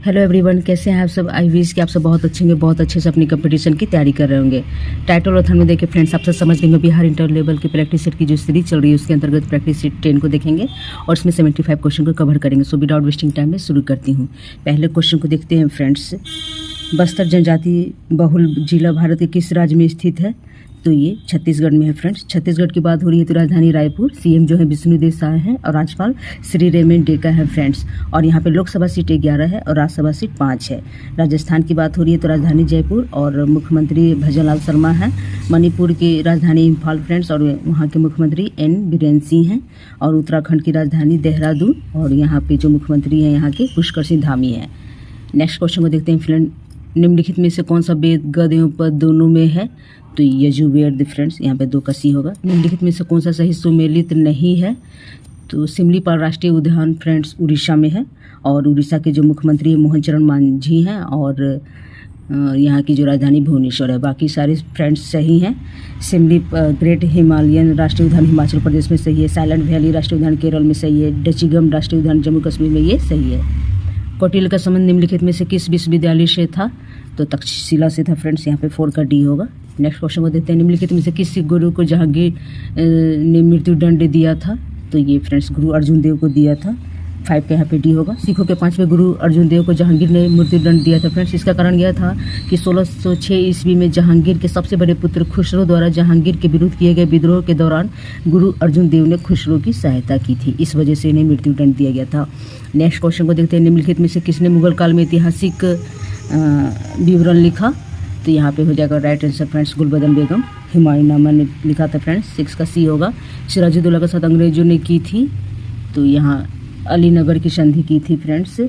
Hello everyone, कैसे हैं आप सब। आई विश कि आप सब बहुत अच्छे होंगे, बहुत अच्छे से अपनी कंपटीशन की तैयारी कर रहे होंगे। टाइटल और थंब में देखिए फ्रेंड्स, आप सब समझ लेंगे बिहार इंटर लेवल की प्रैक्टिस सेट की जो सीरीज चल रही है उसके अंतर्गत प्रैक्टिस सेट 10 को देखेंगे और उसमें 75 क्वेश्चन को कवर करेंगे। सो विदाउट वेस्टिंग टाइम में शुरू करती हूँ। पहले क्वेश्चन को देखते हैं फ्रेंड्स। बस्तर जनजाति बहुल जिला भारत के किस राज्य में स्थित है? तो ये छत्तीसगढ़ में है फ्रेंड्स। छत्तीसगढ़ की बात हो रही है तो राजधानी रायपुर, सीएम जो है विष्णुदेव साय हैं और राज्यपाल श्री रेमन डेका है फ्रेंड्स। और यहाँ पे लोकसभा सीट 11 है और राज्यसभा सीट 5 है। राजस्थान की बात हो रही है तो राजधानी जयपुर और मुख्यमंत्री भजनलाल शर्मा हैं। मणिपुर की राजधानी इम्फाल फ्रेंड्स और वहाँ के मुख्यमंत्री एन बीरेन सिंह हैं। और उत्तराखंड की राजधानी देहरादून और यहाँ पे जो मुख्यमंत्री हैं यहाँ के पुष्कर सिंह धामी हैं। नेक्स्ट क्वेश्चन को देखते हैं फ्रेंड। निम्नलिखित में से कौन सा वेद गद एवं पद दोनों में है? तो यजुर्वेद फ्रेंड्स, यहाँ पे 2 का सी होगा। निम्नलिखित में से कौन सा सही सुमेलित नहीं है? तो सिमलीपाल राष्ट्रीय उद्यान फ्रेंड्स उड़ीसा में है और उड़ीसा के जो मुख्यमंत्री है मोहन चरण मांझी हैं और यहाँ की जो राजधानी भुवनेश्वर है। बाकी सारे फ्रेंड्स सही हैं। सिमली ग्रेट हिमालयन राष्ट्रीय उद्यान हिमाचल प्रदेश में सही है। साइलेंट वैली राष्ट्रीय उद्यान केरल में सही है। डचिगम राष्ट्रीय उद्यान जम्मू कश्मीर में ये सही है। कौटिल्य का संबंध निम्नलिखित में से किस विश्वविद्यालय से था? तो तक्षशिला से था फ्रेंड्स। यहाँ पे 4 का डी होगा। नेक्स्ट क्वेश्चन को देखते हैं। निम्नलिखित में से किस गुरु को जहांगीर ने मृत्यु दंड दिया था? तो ये फ्रेंड्स गुरु अर्जुन देव को दिया था। 5 का यहाँ पे डी होगा। सिखों के 5वें गुरु अर्जुन देव को जहांगीर ने मृत्यु दंड दिया था फ्रेंड्स। इसका कारण यह था कि 1606 ईस्वी में जहांगीर के सबसे बड़े पुत्र खुसरो द्वारा जहांगीर के विरुद्ध किए गए विद्रोह के दौरान गुरु अर्जुन देव ने खुसरो की सहायता की थी। इस वजह से इन्हें मृत्यु दंड दिया गया था। नेक्स्ट क्वेश्चन को देखते हैं। निम्नलिखित में से किसने मुगल काल में ऐतिहासिक विवरण लिखा? तो यहाँ पे हो जाएगा राइट आंसर फ्रेंड्स गुलबदन बेगम। हुमायूं ने लिखा था फ्रेंड्स। 6 का सी होगा। सिराजुद्दौला के साथ अंग्रेजों ने की थी तो यहाँ अलीनगर की संधि की थी फ्रेंड्स।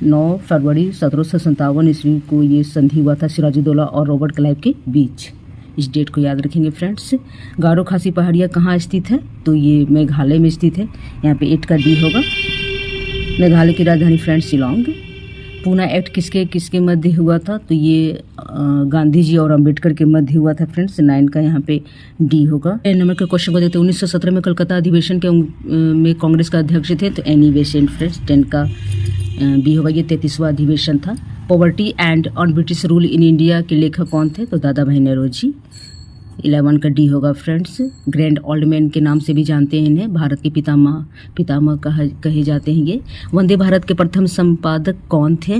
9 फरवरी 1757 ईस्वी को ये संधि हुआ था सिराजुद्दौला और रॉबर्ट क्लाइव के बीच। इस डेट को याद रखेंगे फ्रेंड्स। गारो खासी पहाड़ियाँ कहाँ स्थित है? तो ये मेघालय में स्थित है। यहाँ पे 8 का डी होगा। मेघालय की राजधानी फ्रेंड्स शिलोंग। पूना एक्ट किसके मध्य हुआ था? तो ये गांधी जी और अंबेडकर के मध्य हुआ था फ्रेंड्स। 9 का यहाँ पे डी होगा। 10 नंबर के क्वेश्चन को देखते हैं। 1917 में कलकत्ता अधिवेशन के में कांग्रेस का अध्यक्ष थे तो एनी बेसेंट फ्रेंड्स। 10 का बी होगा। ये 33वां अधिवेशन था। Poverty and on British rule in India के लेखक कौन थे? तो दादा भाई नौरोजी। 11 का डी होगा फ्रेंड्स। ग्रैंड ओल्ड मैन के नाम से भी जानते हैं इन्हें। भारत के पितामह कहे जाते हैं ये। वंदे भारत के प्रथम संपादक कौन थे?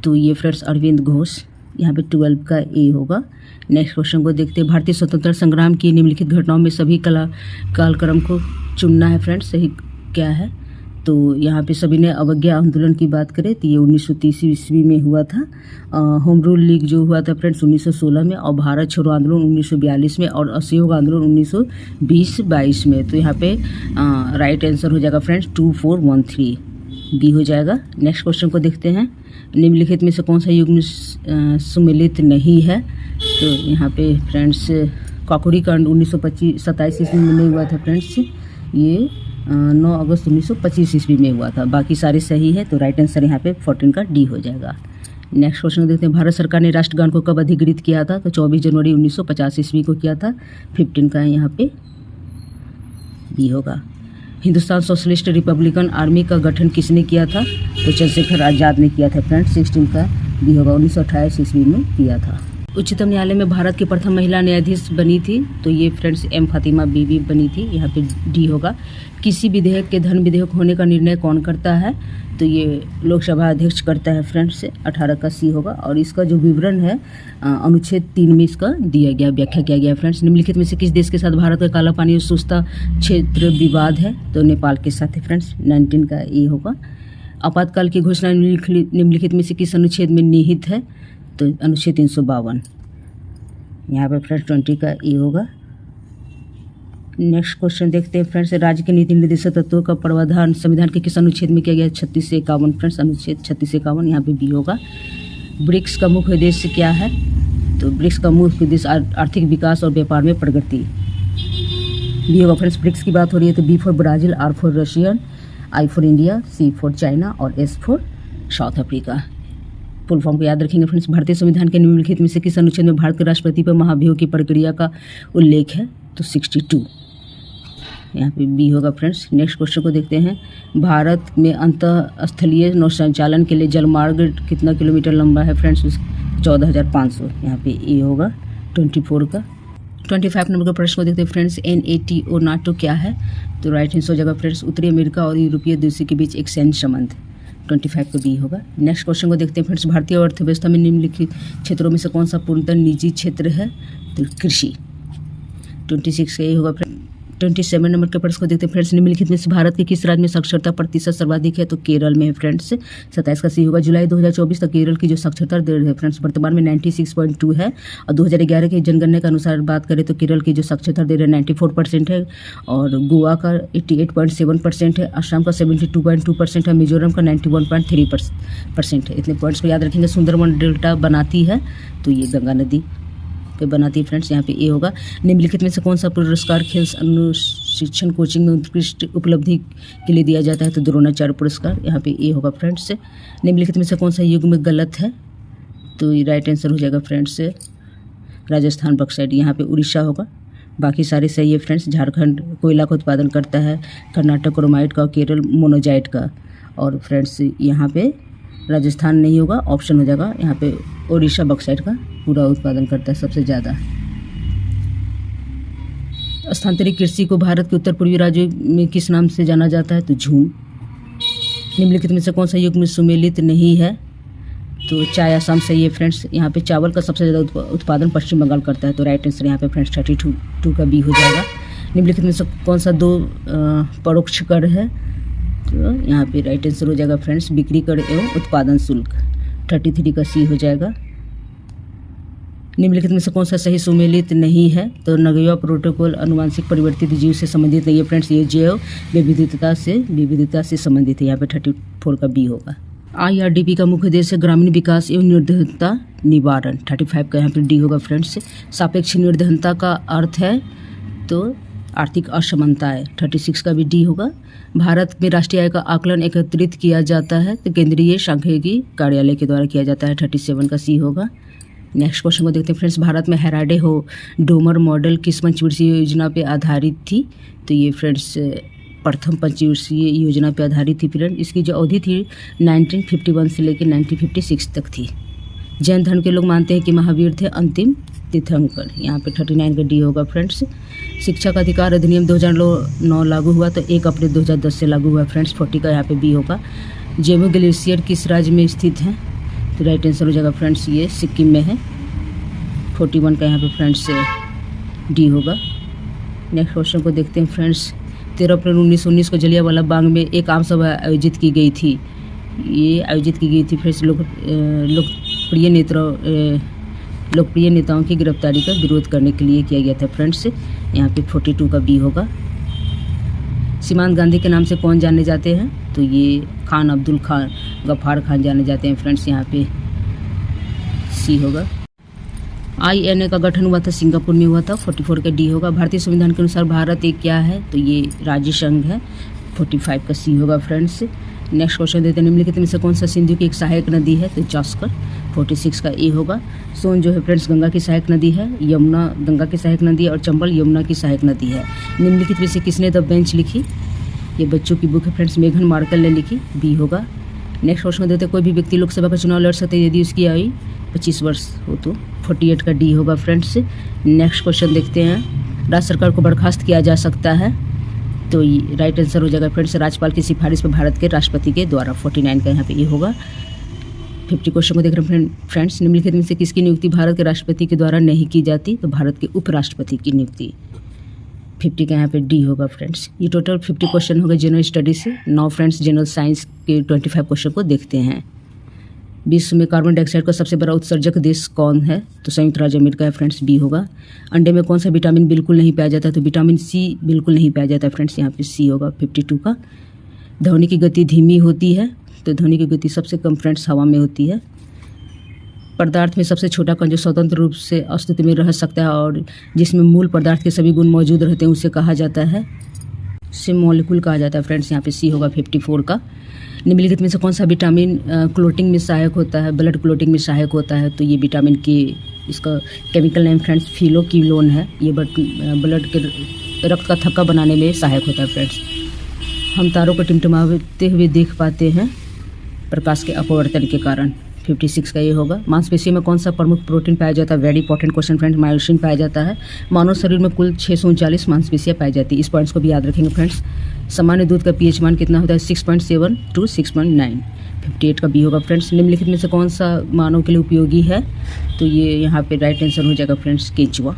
तो ये फ्रेंड्स अरविंद घोष। यहाँ पे 12 का ए होगा। नेक्स्ट क्वेश्चन को देखते हैं। भारतीय स्वतंत्रता संग्राम की निम्नलिखित घटनाओं में सभी कालक्रम को चुनना है फ्रेंड्स। सही क्या है? तो यहाँ पे सभी ने अवज्ञा आंदोलन की बात करें तो ये 1930 ईस्वी में हुआ था। होम रूल लीग जो हुआ था फ्रेंड्स 1916 में और भारत छोड़ो आंदोलन 1942 में और असहयोग आंदोलन 1920-22 में। तो यहाँ पे राइट आंसर हो जाएगा फ्रेंड्स 2413 बी हो जाएगा। नेक्स्ट क्वेश्चन को देखते हैं। निम्नलिखित में से कौन सा युग्म सुमेलित नहीं है? तो यहाँ पे फ्रेंड्स काकोरी कांड 1927 ईस्वी में नहीं हुआ था फ्रेंड्स। ये 9 अगस्त 1925 ईस्वी में हुआ था। बाकी सारे सही है तो राइट आंसर यहाँ पे 14 का डी हो जाएगा। नेक्स्ट क्वेश्चन देखते हैं। भारत सरकार ने राष्ट्रगान को कब अधिकृत किया था? तो 24 जनवरी 1950 ईस्वी को किया था। 15 का यहाँ पे बी होगा। हिंदुस्तान सोशलिस्ट रिपब्लिकन आर्मी का गठन किसने किया था? तो चंद्रशेखर आज़ाद ने किया था फ्रेंड्स। 16 का बी होगा। 1928 ईस्वी में किया था। उच्चतम न्यायालय में भारत की प्रथम महिला न्यायाधीश बनी थी तो ये फ्रेंड्स एम फातिमा बीबी बनी थी। यहाँ पे डी होगा। किसी विधेयक के धन विधेयक होने का निर्णय कौन करता है? तो ये लोकसभा अध्यक्ष करता है फ्रेंड्स। 18 का सी होगा। और इसका जो विवरण है अनुच्छेद 3 में इसका दिया गया, व्याख्या किया गया फ्रेंड्स। निम्नलिखित में से किस देश के साथ भारत का काला पानी और सुस्ता क्षेत्र विवाद है? तो नेपाल के साथ है फ्रेंड्स। 19 का ए होगा। आपातकाल की घोषणा निम्नलिखित में से किस अनुच्छेद में निहित है? तो अनुच्छेद 352। यहाँ पे फ्रेंड्स 20 का ए होगा। नेक्स्ट क्वेश्चन देखते हैं फ्रेंड्स। राज्य के नीति निर्देशक तत्वों का प्रावधान संविधान के किस अनुच्छेद में किया गया? 36 से 51 फ्रेंड्स। अनुच्छेद 36 से 51 यहाँ पे बी होगा। ब्रिक्स का मुख्य उद्देश्य क्या है? तो ब्रिक्स का मुख्य उद्देश्य आर्थिक विकास और व्यापार में प्रगति बी होगा फ्रेंड्स। ब्रिक्स की बात हो रही है तो B for Brazil, R for Russian, I for India, C for China और S for South Africa. Full form को याद रखेंगे फ्रेंड्स। भारतीय संविधान के निम्नलिखित में से किस अनुच्छेद में भारत के राष्ट्रपति पर महाभियोग की प्रक्रिया का उल्लेख है? तो 62। यहाँ पे बी होगा फ्रेंड्स। नेक्स्ट क्वेश्चन को देखते हैं। भारत में अंतःस्थलीय नौ संचालन के लिए जलमार्ग कितना किलोमीटर लंबा है फ्रेंड्स? 14,500। यहाँ पे ए होगा 24 का। 25 नंबर का प्रश्न को देखते हैं फ्रेंड्स। NATO नाटो क्या है? तो राइट आंसर हो जाएगा फ्रेंड्स उत्तरी अमेरिका और यूरोपीय देशों के बीच एक सैन्य संबंध। 25 को बी होगा। नेक्स्ट क्वेश्चन को देखते हैं फ्रेंड्स। भारतीय अर्थव्यवस्था में निम्नलिखित क्षेत्रों में से कौन सा पूर्णतः निजी क्षेत्र है? तो कृषि। 26 का ये होगा फ्रेंड्स। 27 नंबर के प्रश्न को देखते हैं फ्रेंड्स। निम्नलिखित में से भारत के किस राज्य में साक्षरता प्रतिशत सर्वाधिक है? तो केरल में है फ्रेंड्स। 27 का सी होगा। जुलाई 2024 तक केरल की जो साक्षरता दर है फ्रेंड्स वर्तमान में 96.2 है और 2011 की जनगणना के अनुसार बात करें तो केरल की जो साक्षरता दर है 94% है और गोवा का 88.7% है, असम का 72.2% है, मिजोरम का 91.3% है। इतने पॉइंट्स को याद रखेंगे। सुंदरबन डेल्टा बनाती है तो ये गंगा नदी पे बनाती है फ्रेंड्स। यहाँ पे ए होगा। निम्नलिखित में से कौन सा पुरस्कार खेल अनुशिक्षण कोचिंग में उत्कृष्ट उपलब्धि के लिए दिया जाता है? तो द्रोणाचार्य पुरस्कार। यहाँ पे ए होगा फ्रेंड्स। निम्नलिखित में से कौन सा युग में गलत है? तो ये राइट आंसर हो जाएगा फ्रेंड्स राजस्थान बक्साइड। यहाँ पे उड़ीसा होगा, बाकी सारे सही है फ्रेंड्स। झारखंड कोयला का उत्पादन करता है, कर्नाटक क्रोमाइट का, केरल मोनोजाइट का और फ्रेंड्स यहाँ पे राजस्थान नहीं होगा, ऑप्शन हो जाएगा यहाँ पे उड़ीसा बक्साइट का पूरा उत्पादन करता है सबसे ज़्यादा। स्थानांतरित कृषि को भारत के उत्तर पूर्वी राज्यों में किस नाम से जाना जाता है? तो झूम। निम्नलिखित में से कौन सा युग में सुमेलित नहीं है? तो चाय असम सही है फ्रेंड्स। यहाँ पे चावल का सबसे ज़्यादा उत्पादन पश्चिम बंगाल करता है तो राइट आंसर यहाँ पे फ्रेंड्स 32 का बी हो जाएगा। निम्नलिखित में से कौन सा दो परोक्ष कर है? तो यहाँ पे राइट आंसर हो जाएगा फ्रेंड्स बिक्री कर एवं उत्पादन शुल्क। 33 का सी हो जाएगा। निम्नलिखित में से कौन सा सही सुमेलित नहीं है? तो नगोया प्रोटोकॉल अनुवांशिक परिवर्तित जीव से संबंधित नहीं है फ्रेंड्स। ये जैव विविधता से संबंधित है। यहाँ पे 34 का बी होगा। IRDP का मुख्य उद्देश्य ग्रामीण विकास एवं निर्धनता निवारण। 35 का यहाँ पे डी होगा फ्रेंड्स। सापेक्ष निर्धनता का अर्थ है तो आर्थिक असमानता है। 36 का भी डी होगा। भारत में राष्ट्रीय आय का आकलन एकत्रित किया जाता है तो केंद्रीय सांख्यिकी कार्यालय के द्वारा किया जाता है। 37 का सी होगा। नेक्स्ट क्वेश्चन को देखते हैं फ्रेंड्स। भारत में हेराडे हो डोमर मॉडल किस पंचवर्षीय योजना पे आधारित थी? तो ये फ्रेंड्स प्रथम पंचवर्षीय योजना पे आधारित थी फ्रेंड। इसकी जो अवधि थी 1951 से लेकर 1956 तक थी। जैन धर्म के लोग मानते हैं कि महावीर थे अंतिम तीर्थंकर। यहाँ पे 39 का डी होगा फ्रेंड्स। शिक्षा का अधिकार अधिनियम 2009 लागू हुआ तो 1 अप्रैल 2010 से लागू हुआ फ्रेंड्स। 40 का यहाँ पे बी होगा। जेमू ग्लेशियर किस राज्य में स्थित है? तो राइट आंसर हो जाएगा फ्रेंड्स ये सिक्किम में है। 41 का यहाँ पे फ्रेंड्स डी होगा। नेक्स्ट क्वेश्चन को देखते हैं फ्रेंड्स। 13 अप्रैल 1919 को जलियांवाला बाग में एक आम सभा आयोजित की गई थी। ये आयोजित की गई थी फ्रेंड्स लोकप्रिय नेताओं की गिरफ्तारी का विरोध करने के लिए किया गया था फ्रेंड्स। यहाँ पे 42 का बी होगा। सीमांत गांधी के नाम से कौन जाने जाते हैं? तो ये खान अब्दुल खान गफ्फार खान जाने जाते हैं फ्रेंड्स। यहाँ पे सी होगा। INA का गठन हुआ था सिंगापुर में हुआ था। 44 का डी होगा। भारतीय संविधान के अनुसार भारत एक क्या है? तो ये राज्य संघ है। 45 का सी होगा फ्रेंड्स। नेक्स्ट क्वेश्चन देते हैं। निम्नलिखित में से कौन सा सिंधु की एक सहायक नदी है? तो जास्कर। 46 का ए होगा। सोन जो है फ्रेंड्स गंगा की सहायक नदी है, यमुना गंगा की सहायक नदी है और चंबल यमुना की सहायक नदी है। निम्नलिखित में से किसने द बेंच लिखी? ये बच्चों की बुक है फ्रेंड्स, मेघन मार्कल ने लिखी। बी होगा। नेक्स्ट क्वेश्चन देते हैं। कोई भी व्यक्ति लोकसभा का चुनाव लड़ सकते हैं यदि उसकी आयु 25 वर्ष हो तो 48 का डी होगा फ्रेंड्स। नेक्स्ट क्वेश्चन देखते हैं। राज्य सरकार को बर्खास्त किया जा सकता है तो राइट आंसर हो जाएगा फ्रेंड्स राज्यपाल की सिफारिश पर भारत के राष्ट्रपति के द्वारा। 49 का यहाँ पे ये होगा। 50 क्वेश्चन को देख रहे हैं फ्रेंड्स। निम्नलिखित में से किसकी नियुक्ति भारत के राष्ट्रपति के द्वारा नहीं की जाती? तो भारत के उपराष्ट्रपति की नियुक्ति। 50 का यहाँ पे डी होगा फ्रेंड्स। ये टोटल 50 क्वेश्चन हो गए जनरल स्टडी से। नाउ फ्रेंड्स जनरल साइंस के 25 क्वेश्चन को देखते हैं। विश्व में कार्बन डाइऑक्साइड का सबसे बड़ा उत्सर्जक देश कौन है? तो संयुक्त राज्य अमेरिका है फ्रेंड्स। बी होगा। अंडे में कौन सा विटामिन बिल्कुल नहीं पाया जाता? तो विटामिन सी बिल्कुल नहीं पाया जाता फ्रेंड्स। यहाँ पे सी होगा। 52 का। ध्वनि की गति धीमी होती है तो ध्वनि की गति सबसे कम फ्रेंड्स हवा में होती है। पदार्थ में सबसे छोटा कण जो स्वतंत्र रूप से अस्तित्व में रह सकता है और जिसमें मूल पदार्थ के सभी गुण मौजूद रहते हैं उसे कहा जाता है मॉलिक्यूल कहा जाता है फ्रेंड्स। यहाँ पे सी होगा 54 का। निम्नलिखित में से कौन सा विटामिन क्लोटिंग में सहायक होता है? ब्लड क्लोटिंग में सहायक होता है तो ये विटामिन के, इसका केमिकल नेम फ्रेंड्स फिलोक्विनोन है। ये ब्लड के रक्त का थक्का बनाने में सहायक होता है फ्रेंड्स। हम तारों को टिमटिमाते हुए देख पाते हैं प्रकाश के अपवर्तन के कारण। 56 का ये होगा। मांसपेशियों में कौन सा प्रमुख प्रोटीन पाया जाता है? Very important question friends, myosin पाया जाता है। मानव शरीर में कुल 639 मांसपेशियाँ पाई जाती है। इस पॉइंट्स को भी याद रखेंगे फ्रेंड्स। सामान्य दूध का पीएच मान कितना होता है? 6.7 to 6.9। 58 का बी होगा फ्रेंड्स। निम्नलिखित में से कौन सा मानव के लिए उपयोगी है? तो ये यहाँ पे राइट आंसर हो जाएगा फ्रेंड्स, केंचुआ।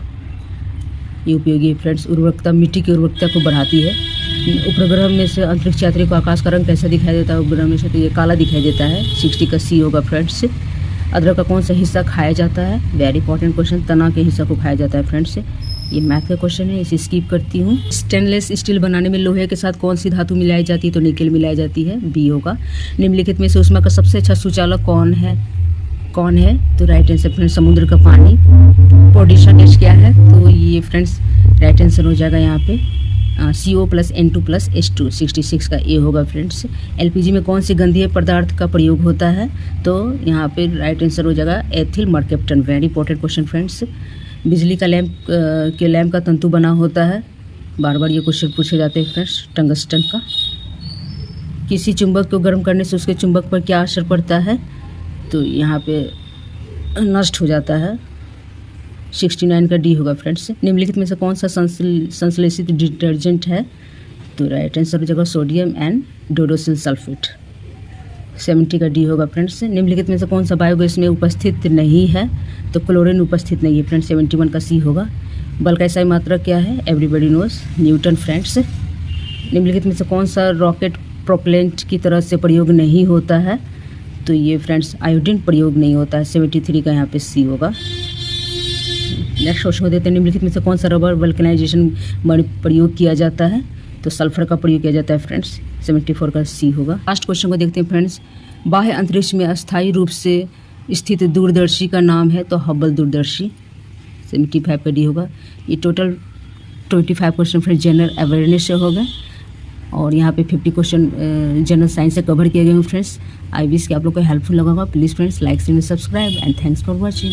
ये उपयोगी है फ्रेंड्स। उर्वरकता मिट्टी की उर्वरकता को बढ़ाती है। उपग्रह में से अंतरिक्ष यात्री को आकाश का रंग कैसा दिखाई देता है? उपग्रह में से तो ये काला दिखाई देता है। 60 का सी होगा फ्रेंड्स। अदरक का कौन सा हिस्सा खाया जाता है? वेरी इंपॉर्टेंट क्वेश्चन, तना के हिस्सा को खाया जाता है फ्रेंड्स। ये मैथ का क्वेश्चन है, इसे स्किप करती हूँ। स्टेनलेस स्टील बनाने में लोहे के साथ कौन सी धातु मिलाई जाती है? तो निकेल मिलाई जाती है, बी होगा। निम्नलिखित में से ऊष्मा का सबसे अच्छा सुचालक कौन है? तो राइट आंसर फ्रेंड्स, समुद्र का पानी। पोर्डिशा गैस क्या है? तो ये फ्रेंड्स राइट आंसर हो जाएगा यहाँ पे CO+N2+H2। 66 का ए होगा फ्रेंड्स। एलपीजी में कौन सी गंधीय पदार्थ का प्रयोग होता है? तो यहाँ पे राइट आंसर हो जाएगा ethyl mercaptan. Very important question friends. बिजली का लैंप का तंतु बना होता है, बार बार ये क्वेश्चन पूछे जाते हैं फ्रेंड्स, टंगस्टन का। किसी चुंबक को गर्म करने से उसके चुंबक पर क्या असर पड़ता है? तो यहाँ पे नष्ट हो जाता है। 69 का डी होगा फ्रेंड्स। निम्नलिखित में से कौन सा संश्लेषित डिटर्जेंट है? तो राइट आंसर हो जाएगा सोडियम एंड डोडोसिल सल्फेट। 70 का डी होगा फ्रेंड्स। निम्नलिखित में से कौन सा बायोगैस में उपस्थित नहीं है? तो क्लोरीन उपस्थित नहीं है फ्रेंड्स। 71 का सी होगा। बल का SI मात्रक क्या है? Everybody knows, newton friends. निम्नलिखित में से कौन सा रॉकेट प्रोपेलेंट की तरह से प्रयोग नहीं होता है? तो ये फ्रेंड्स आयोडीन प्रयोग नहीं होता है। 73 का यहाँ पे सी होगा। नेक्स्ट क्वेश्चन को देते हैं। निम्नलिखित में से कौन सा रबर वल्कनाइजेशन में प्रयोग किया जाता है? तो सल्फर का प्रयोग किया जाता है फ्रेंड्स। 74 का सी होगा। लास्ट क्वेश्चन को देखते हैं फ्रेंड्स। बाह्य अंतरिक्ष में अस्थायी रूप से स्थित दूरदर्शी का नाम है? तो हबल दूरदर्शी। 75 का डी होगा। ये total 25 question friends general awareness से होगा और यहाँ पे 50 क्वेश्चन जनरल साइंस से कवर किए गए हैं फ्रेंड्स। आई विश कि आप लोग को हेल्पफुल लगा होगा। Please friends like share subscribe and thanks for watching.